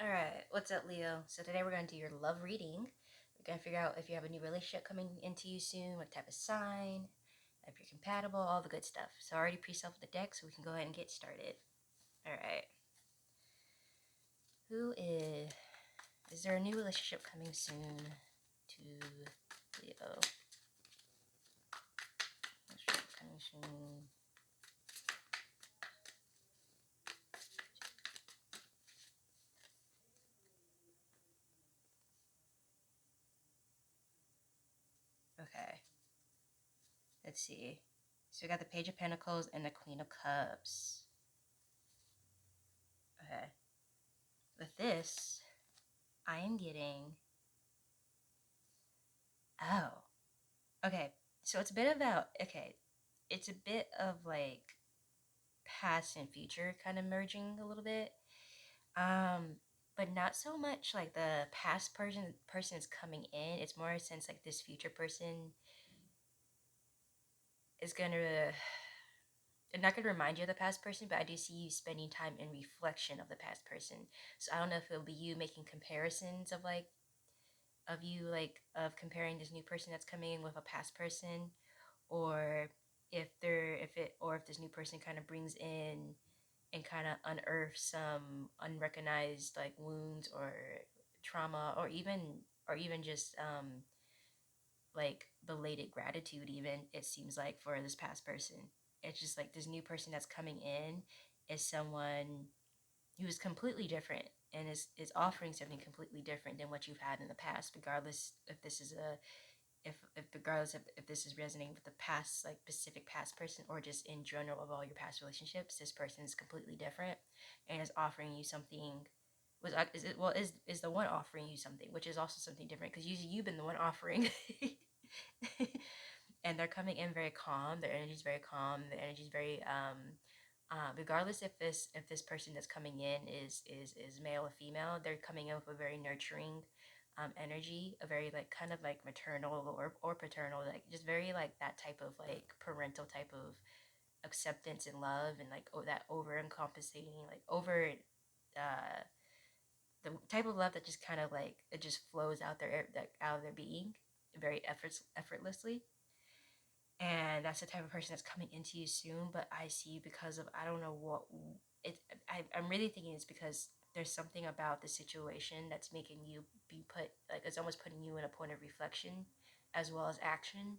Alright, what's up, Leo? So today we're going to do your love reading. We're going to figure out if you have a new relationship coming into you soon, what type of sign, if you're compatible, all the good stuff. So I already pre-shuffled the deck, so we can go ahead and get started. Alright. Who is there a new relationship coming soon to Leo? Relationship coming soon. Okay. Let's see. So we got the Page of Pentacles and the Queen of Cups. Okay. With this, I am getting... Oh. Okay. So it's a bit about... Okay. It's a bit of like past and future kind of merging a little bit. But not so much like the past person is coming in. It's more a sense like this future person is gonna... I'm not gonna remind you of the past person, but I do see you spending time in reflection of the past person. So I don't know if it'll be you making comparisons of like of comparing this new person that's coming in with a past person, or if this new person kind of brings in and kind of unearths some unrecognized like wounds or trauma, or even just like belated gratitude. Even it seems like for this past person, it's just like this new person that's coming in is someone who is completely different and is offering something completely different than what you've had in the past, regardless if this is a if regardless if this is resonating with the past, like specific past person, or just in general of all your past relationships. This person is completely different and is offering you something. Is the one offering you something, which is also something different, because usually you've been the one offering. And they're coming in very calm. Their energy is very calm. Their energy is very regardless if this person that's coming in is male or female, they're coming in with a very nurturing energy, a very like kind of like maternal or paternal, like just very like that type of like parental type of acceptance and love, and like that over encompassing, like over uh the type of love that just kind of like it just flows out of their being very effortlessly. And that's the type of person that's coming into you soon. But I see, because of, I don't know what it, I'm really thinking it's because there's something about the situation that's making you be put, like it's almost putting you in a point of reflection as well as action,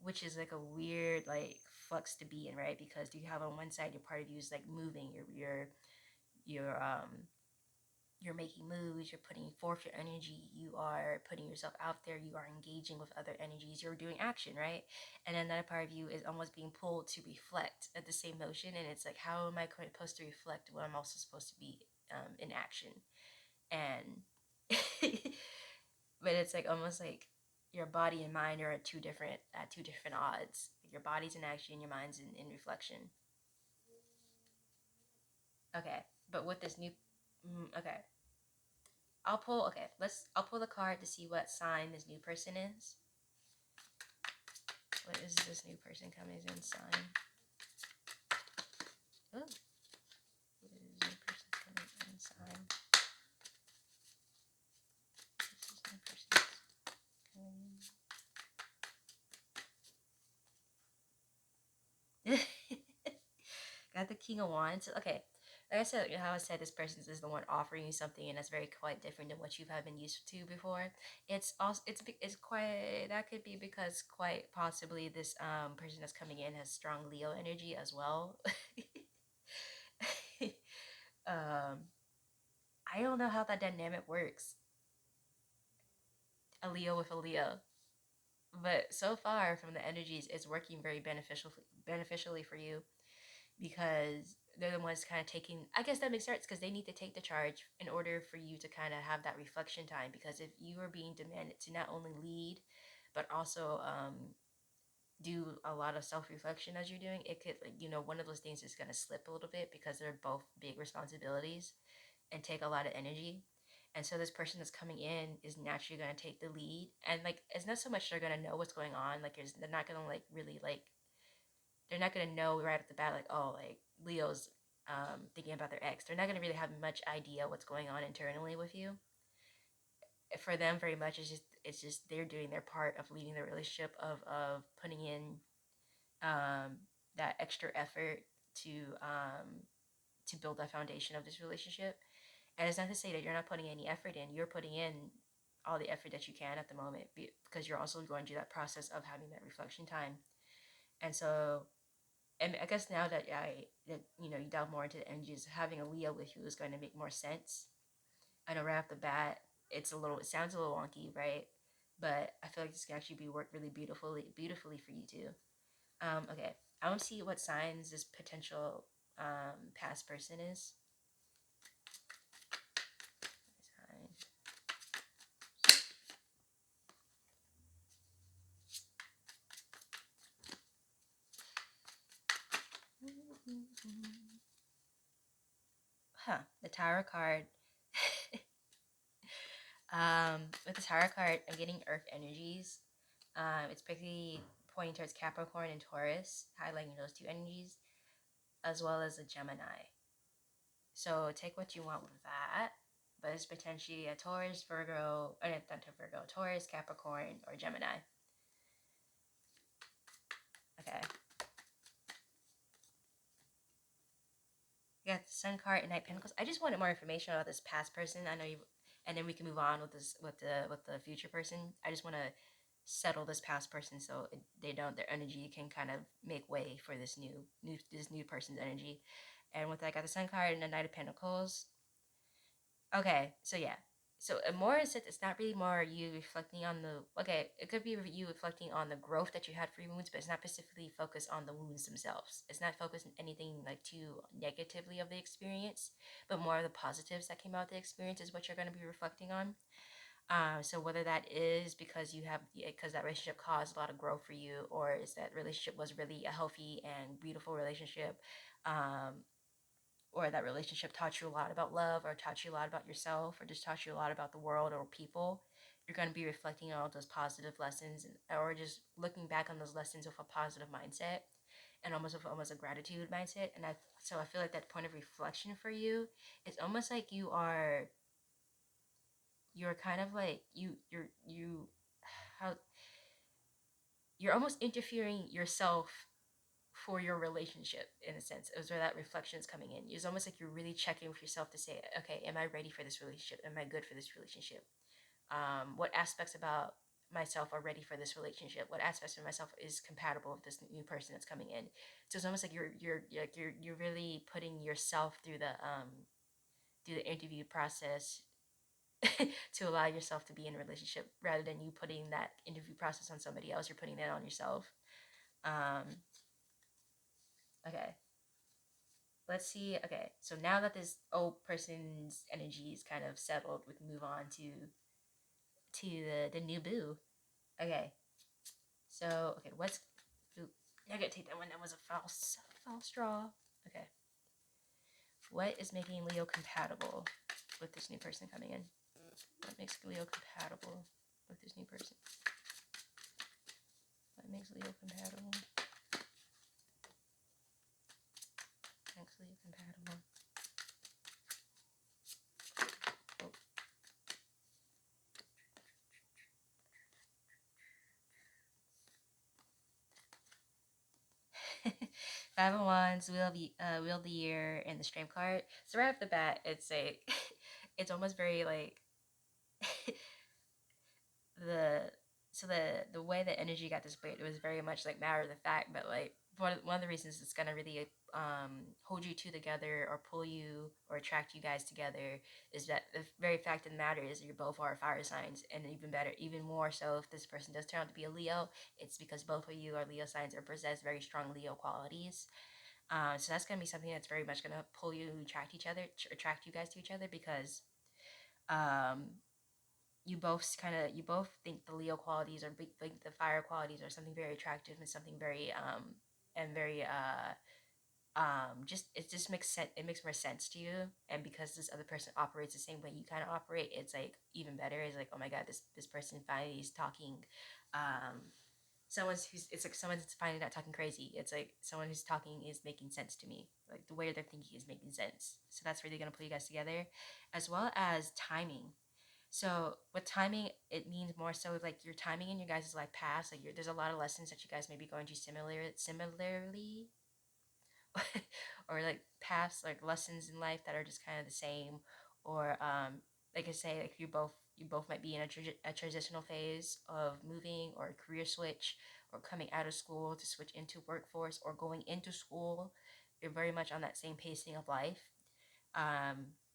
which is like a weird like flux to be in, right? Because you have on one side, your part of you is like moving, you're you're making moves, you're putting forth your energy, you are putting yourself out there, you are engaging with other energies, you're doing action, right? And then another part of you is almost being pulled to reflect at the same motion. And it's like, how am I supposed to reflect when I'm also supposed to be in action? And but it's like almost like your body and mind are at two different odds. Your body's in action, your mind's in reflection. Okay, but with this new, okay, I'll pull the card to see what sign this new person is. What is this new person coming in sign? Ooh, what is this new person coming in sign? This is new person coming. Got the King of Wands. Okay, like I said, how I said, this person is the one offering you something, and that's very quite different than what you've been used to before. It's also it's quite, that could be because quite possibly this person that's coming in has strong Leo energy as well. um, I don't know how that dynamic works. A Leo with a Leo. But so far from the energies, it's working very beneficially for you, because they're the ones kind of taking, I guess that makes sense, because they need to take the charge in order for you to kind of have that reflection time. Because if you are being demanded to not only lead but also do a lot of self-reflection as you're doing, it could, like, one of those things is going to slip a little bit, because they're both big responsibilities and take a lot of energy. And so this person that's coming in is naturally going to take the lead, and like it's not so much they're going to know what's going on, like they're not going to like really like, they're not going to know right off the bat like, oh, like Leo's thinking about their ex. They're not going to really have much idea what's going on internally with you. For them, very much it's just they're doing their part of leading the relationship, of putting in um, that extra effort to um, to build that foundation of this relationship. And it's not to say that you're not putting any effort in. You're putting in all the effort that you can at the moment, because you're also going through that process of having that reflection time. And so, and I guess now that you delve more into the energies, having a Leo with you is going to make more sense. I know right off the bat, it sounds a little wonky, right? But I feel like this can actually be worked really beautifully for you too. Okay, I want to see what signs this potential past person is. Huh, the Tower card. With the Tower card, I'm getting Earth energies. It's basically pointing towards Capricorn and Taurus, highlighting those two energies, as well as a Gemini. So take what you want with that, but it's potentially a Taurus, Virgo, or not Virgo, Taurus, Capricorn, or Gemini. Okay. You got the Sun card and Knight Pentacles. I just wanted more information about this past person. I know you, and then we can move on with this with the future person. I just want to settle this past person so they don't their energy can kind of make way for this new person's energy. And with that, I got the Sun card and the Knight of Pentacles. Okay, so yeah. So more is it's not really more you reflecting on the okay. It could be you reflecting on the growth that you had for your wounds, but it's not specifically focused on the wounds themselves. It's not focused on anything like too negatively of the experience, but more of the positives that came out of the experience is what you're going to be reflecting on. So whether that is because because that relationship caused a lot of growth for you, or is that relationship was really a healthy and beautiful relationship, um, or that relationship taught you a lot about love, or taught you a lot about yourself, or just taught you a lot about the world or people, you're going to be reflecting on all those positive lessons, or just looking back on those lessons with a positive mindset, and almost a gratitude mindset. And I feel like that point of reflection for you, it's almost like you're kind of like you how you're almost interfering yourself for your relationship, in a sense. It was where that reflection is coming in. It's almost like you're really checking with yourself to say, okay, am I ready for this relationship? Am I good for this relationship? What aspects about myself are ready for this relationship? What aspects of myself is compatible with this new person that's coming in? So it's almost like you're really putting yourself through the interview process to allow yourself to be in a relationship, rather than you putting that interview process on somebody else. You're putting that on yourself. Um, okay. Let's see. Okay, so now that this old person's energy is kind of settled, we can move on to the new boo. Okay, so okay, what's ooh, I gotta take that one. That was a false draw. Okay, what is making Leo compatible with this new person coming in? What makes Leo compatible with this new person? What makes Leo compatible? Makes Leo compatible. Oh. Five of Wands, Wheel of the Year, and the Strength card. So right off the bat, it's almost very like the the way the energy got displayed. It was very much like matter of the fact, but like one of the reasons it's gonna really hold you two together, or pull you or attract you guys together, is that the very fact of the matter is that you both are fire signs. And even better, even more so, if this person does turn out to be a Leo, it's because both of you are Leo signs or possess very strong Leo qualities. So that's gonna be something that's very much gonna pull you, attract you guys to each other, because um, you both think the Leo qualities, or think the fire qualities are something very attractive, and something very and very just it just makes sense. It makes more sense to you. And because this other person operates the same way you kind of operate, it's like even better. It's like, oh my god, this person finally is talking, um it's like someone's finally not talking crazy. It's like someone who's talking is making sense to me. Like the way they're thinking is making sense. So that's really gonna put you guys together, as well as timing. So with timing, it means more so like your timing in your guys' life past. Like there's a lot of lessons that you guys may be going to similarly, or like past like lessons in life that are just kind of the same, or like I say, like you both might be in a transitional phase of moving or a career switch, or coming out of school to switch into workforce, or going into school. You're very much on that same pacing of life.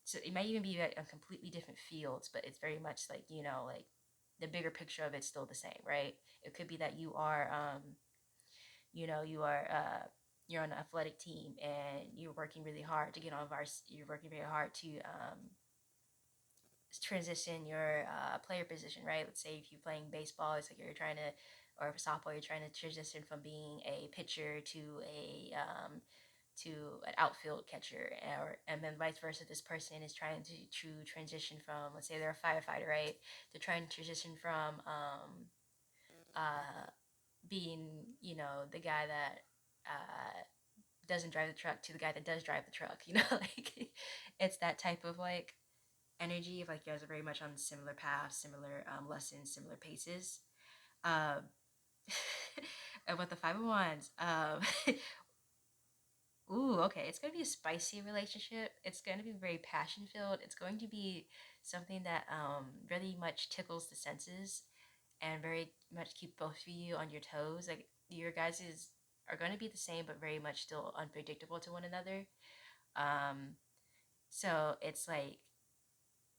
So it might even be like a completely different fields, but it's very much like like the bigger picture of it's still the same, right? It could be that you are you are you're on an athletic team and you're working really hard to get on you're working very hard to transition your player position, right? Let's say if you're playing baseball, it's like you're trying to, or softball, you're trying to transition from being a pitcher to an outfield catcher, or and then vice versa. This person is trying to transition from, let's say they're a firefighter, right? They're trying to transition from uh, being the guy that doesn't drive the truck to the guy that does drive the truck. Like it's that type of like energy of like you guys are very much on similar paths, similar lessons, similar paces. Um, and with the 501s, ooh, okay, it's going to be a spicy relationship. It's going to be very passion filled. It's going to be something that really much tickles the senses and very much keep both of you on your toes. Like your guys are going to be the same, but very much still unpredictable to one another. Um, so it's like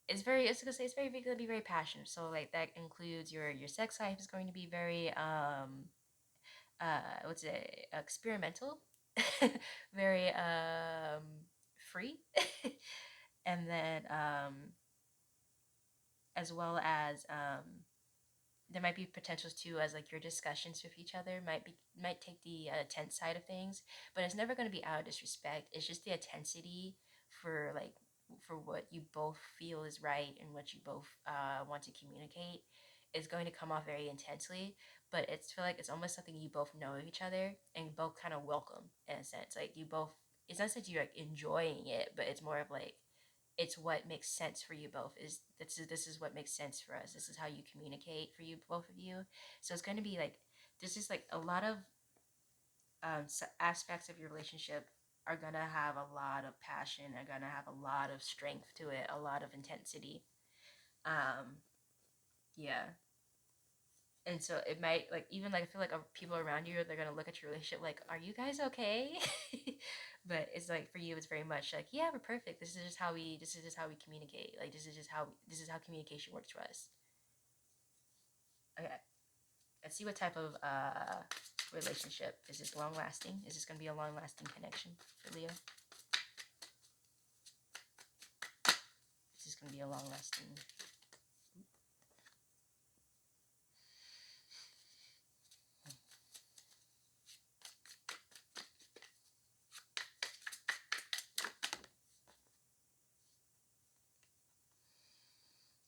it's gonna say it's very gonna be very passionate. So like that includes your sex life is going to be very what's it experimental, very free, and then as well as there might be potentials too as like your discussions with each other might take the tense side of things, but it's never going to be out of disrespect. It's just the intensity for like for what you both feel is right and what you both want to communicate is going to come off very intensely, but it's feel like it's almost something you both know of each other and both kind of welcome in a sense. Like you both, it's not that you're like enjoying it, but it's more of like it's what makes sense for you both. Is this is what makes sense for us. This is how you communicate for you both of you. So it's going to be like this is like a lot of aspects of your relationship are going to have a lot of passion, are going to have a lot of strength to it, a lot of intensity. um yeah. And so it might like even like I feel like people around you, they're gonna look at your relationship like, are you guys okay? But it's like for you it's very much like, yeah, we're perfect. This is just how we communicate. Like this is how communication works for us. Okay, let's see what type of relationship. Is this long lasting? Is this gonna be a long lasting connection for Leo? Is this gonna be a long lasting?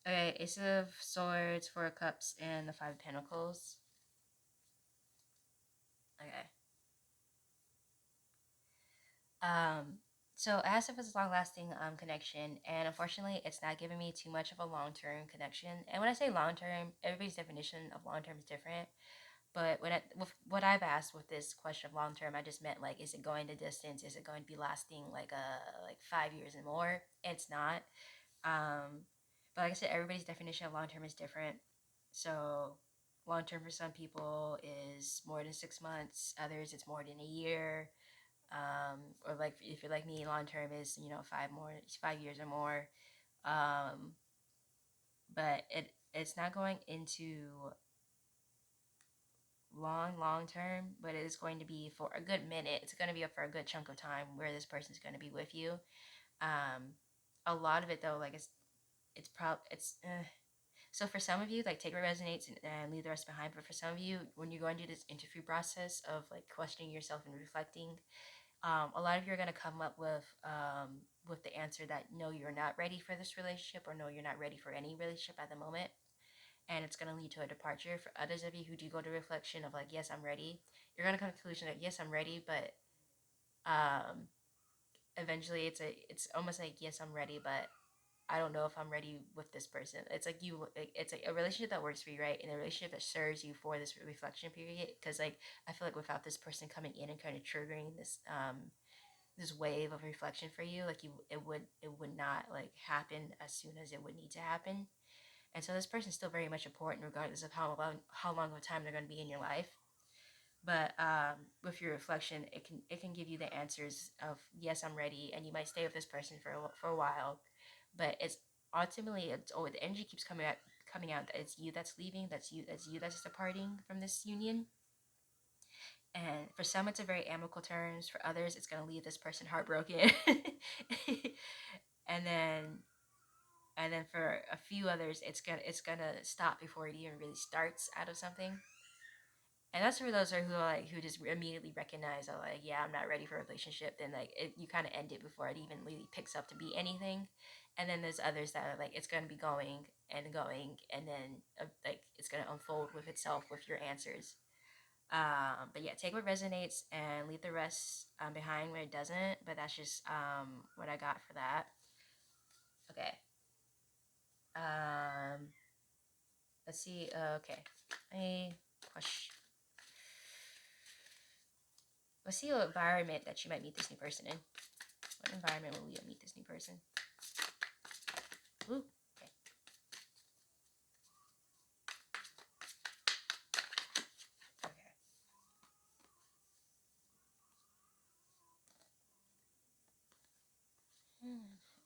Okay, Ace of Swords, Four of Cups, and the Five of Pentacles. Okay. Um, so it has to have a long lasting connection, and unfortunately, it's not giving me too much of a long term connection. And when I say long term, everybody's definition of long term is different. But with what I've asked with this question of long term, I just meant like, is it going to distance? Is it going to be lasting like 5 years and more? It's not. Um, but like I said, everybody's definition of long term is different. So long term for some people is more than 6 months. Others, it's more than a year. Or like if you're like me, long term is 5 years or more. Um, but it's not going into long term, but it is going to be for a good minute. It's going to be for a good chunk of time where this person's going to be with you. Um, a lot of it though, like it's probably it's. So for some of you, like take what resonates and leave the rest behind. But for some of you, when you're going through this interview process of like questioning yourself and reflecting, a lot of you are going to come up with the answer that no, you're not ready for this relationship, or no, you're not ready for any relationship at the moment. and it's going to lead to a departure. For others of you who do go to reflection of like, yes, I'm ready, you're going to come to the conclusion that yes, I'm ready, but um, eventually it's almost like yes, I'm ready, but I don't know if I'm ready with this person. It's like it's like a relationship that works for you, right? And a relationship that serves you for this reflection period. Because like I feel like without this person coming in and kind of triggering this wave of reflection for you, like it would not like happen as soon as it would need to happen. And so this person's still very much important, regardless of how long of a time they're going to be in your life. But with your reflection, it can give you the answers of yes, I'm ready, and you might stay with this person for a while, but it's ultimately the energy keeps coming out that it's you that's leaving, that's you that's departing from this union. And for some, it's a very amicable terms. For others, it's gonna leave this person heartbroken, and then for a few others, it's gonna stop before it even really starts out of something. And that's for those who just immediately recognize that like yeah, I'm not ready for a relationship. Then like you kind of end it before it even really picks up to be anything. And then there's others that are like it's gonna be going and going, and then like it's gonna unfold with itself with your answers. But yeah, take what resonates and leave the rest behind where it doesn't. But that's just what I got for that. Okay. Um, let's see. Okay. A question. Let's see what environment that you might meet this new person in. What environment will you meet this new person? Ooh, okay. Okay.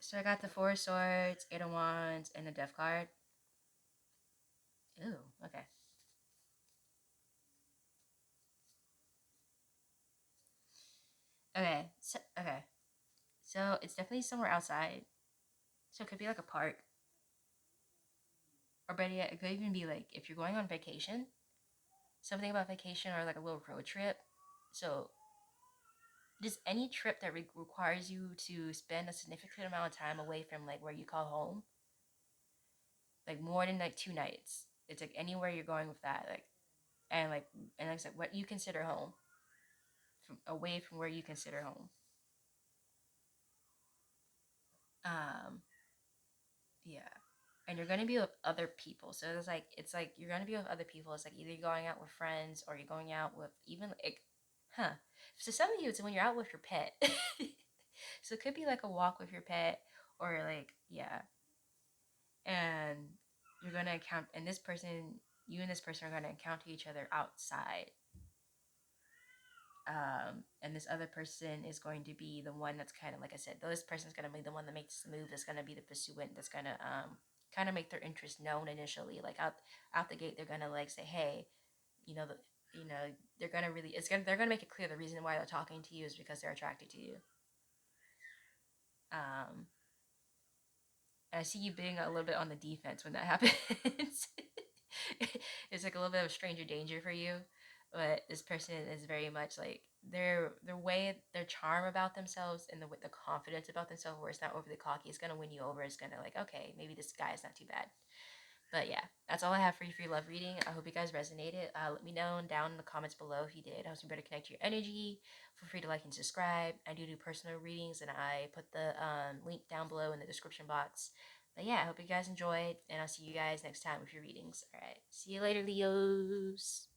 So I got the Four of Swords, Eight of Wands, and the Death card. Ooh, okay. Okay. So it's definitely somewhere outside. So it could be like a park, or better yet, it could even be like if you're going on vacation. Something about vacation or like a little road trip. So just any trip that requires you to spend a significant amount of time away from like where you call home, like more than like 2 nights. It's like anywhere you're going with that, and like and like I said, what you consider home, from away from where you consider home. Um, yeah, and you're gonna be with other people. So it's like you're gonna be with other people. It's like either you're going out with friends or you're going out with even like, huh. So some of you, it's when you're out with your pet. So it could be like a walk with your pet, or like yeah, and you're gonna encounter and this person, you and this person are gonna encounter each other outside. And this other person is going to be the one that's kind of like I said, this person's gonna be the one that makes the move. That's gonna be the pursuant. That's gonna kind of make their interest known initially. Like out the gate, they're gonna like say, hey, you know, you know, they're gonna really they're gonna make it clear the reason why they're talking to you is because they're attracted to you. Um, and I see you being a little bit on the defense when that happens. It's like a little bit of stranger danger for you, but this person is very much like their way, their charm about themselves, and the confidence about themselves, where it's not overly cocky, is gonna win you over. It's gonna like okay, maybe this guy is not too bad. But yeah, that's all I have for you for your love reading. I hope you guys resonated. Let me know down in the comments below if you did. I hope you better connect to your energy. Feel free to like and subscribe. I do personal readings, and I put the link down below in the description box. But yeah, I hope you guys enjoyed, and I'll see you guys next time with your readings. All right, see you later, Leos.